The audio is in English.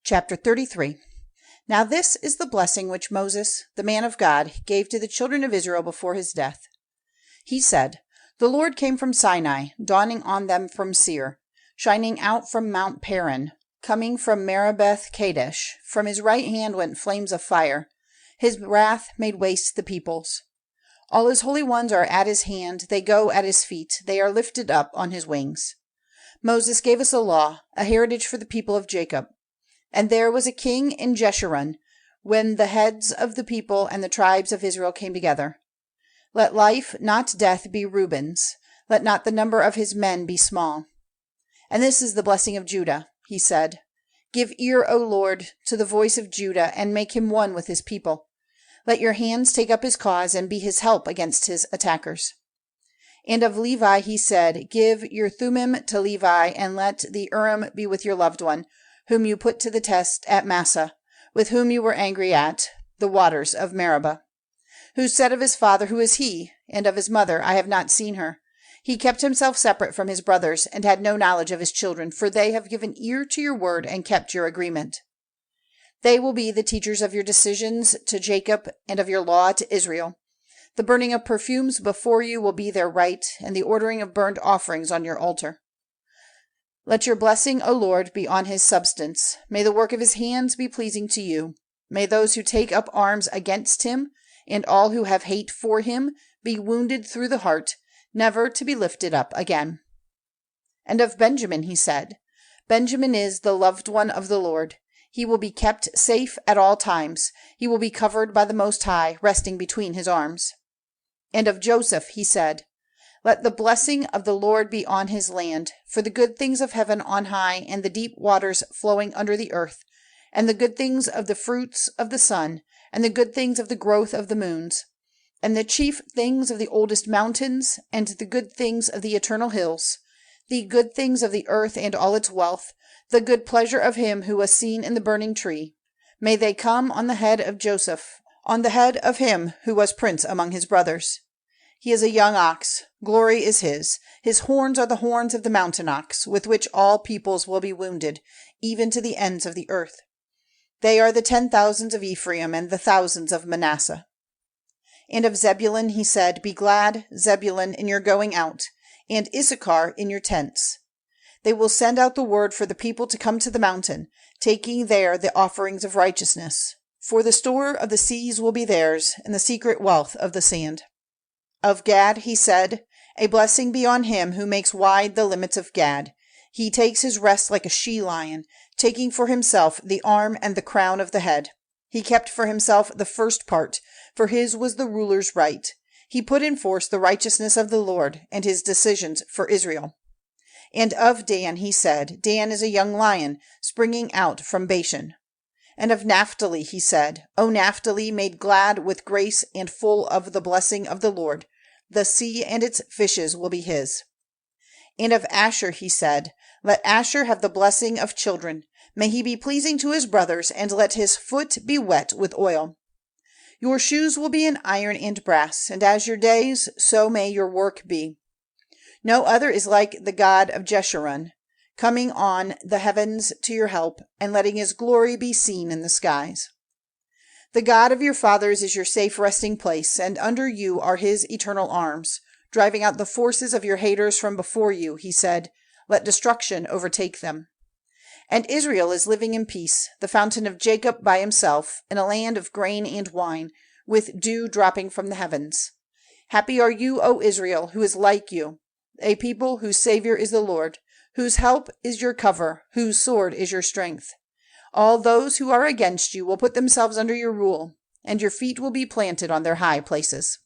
Chapter 33. Now this is the blessing which Moses, the man of God, gave to the children of Israel before his death. He said, The Lord came from Sinai, dawning on them from Seir, shining out from Mount Paran, coming from Meribath Cades. From his right hand went flames of fire. His wrath made waste the peoples. All his holy ones are at his hand, they go at his feet, they are lifted up on his wings. Moses gave us a law, a heritage for the people of Jacob. And there was a king in Jeshurun, when the heads of the people and the tribes of Israel came together. Let life, not death, be Reuben's. Let not the number of his men be small. And this is the blessing of Judah, he said. Give ear, O Lord, to the voice of Judah, and make him one with his people. Let your hands take up his cause, and be his help against his attackers. And of Levi he said, Give your Thummim to Levi, and let the Urim be with your loved one, whom you put to the test at Massah, with whom you were angry at the waters of Meribah. Who said of his father, Who is he? And of his mother, I have not seen her. He kept himself separate from his brothers, and had no knowledge of his children, for they have given ear to your word and kept your agreement. They will be the teachers of your decisions to Jacob, and of your law to Israel. The burning of perfumes before you will be their right, and the ordering of burnt offerings on your altar. Let your blessing, O Lord, be on his substance. May the work of his hands be pleasing to you. May those who take up arms against him, and all who have hate for him, be wounded through the heart, never to be lifted up again. And of Benjamin he said, Benjamin is the loved one of the Lord. He will be kept safe at all times. He will be covered by the Most High, resting between his arms. And of Joseph he said, Let the blessing of the Lord be on his land, for the good things of heaven on high, and the deep waters flowing under the earth, and the good things of the fruits of the sun, and the good things of the growth of the moons, and the chief things of the oldest mountains, and the good things of the eternal hills, the good things of the earth and all its wealth, the good pleasure of him who was seen in the burning tree. May they come on the head of Joseph, on the head of him who was prince among his brothers. He is a young ox, glory is his. His horns are the horns of the mountain ox, with which all peoples will be wounded, even to the ends of the earth. They are the 10,000s of Ephraim and the thousands of Manasseh. And of Zebulun he said, Be glad, Zebulun, in your going out, and Issachar in your tents. They will send out the word for the people to come to the mountain, taking there the offerings of righteousness. For the store of the seas will be theirs, and the secret wealth of the sand. Of Gad he said, A blessing be on him who makes wide the limits of Gad. He takes his rest like a she-lion, taking for himself the arm and the crown of the head. He kept for himself the first part, for his was the ruler's right. He put in force the righteousness of the Lord, and his decisions for Israel. And of Dan he said, Dan is a young lion, springing out from Bashan. And of Naphtali he said, O Naphtali, made glad with grace and full of the blessing of the Lord, the sea and its fishes will be his. And of Asher he said, Let Asher have the blessing of children. May he be pleasing to his brothers, and let his foot be wet with oil. Your shoes will be in iron and brass, and as your days, so may your work be. No other is like the God of Jeshurun, coming on the heavens to your help, and letting his glory be seen in the skies. The God of your fathers is your safe resting place, and under you are his eternal arms, driving out the forces of your haters from before you, he said, Let destruction overtake them. And Israel is living in peace, the fountain of Jacob by himself, in a land of grain and wine, with dew dropping from the heavens. Happy are you, O Israel, who is like you, a people whose Savior is the Lord, whose help is your cover, whose sword is your strength. All those who are against you will put themselves under your rule, and your feet will be planted on their high places.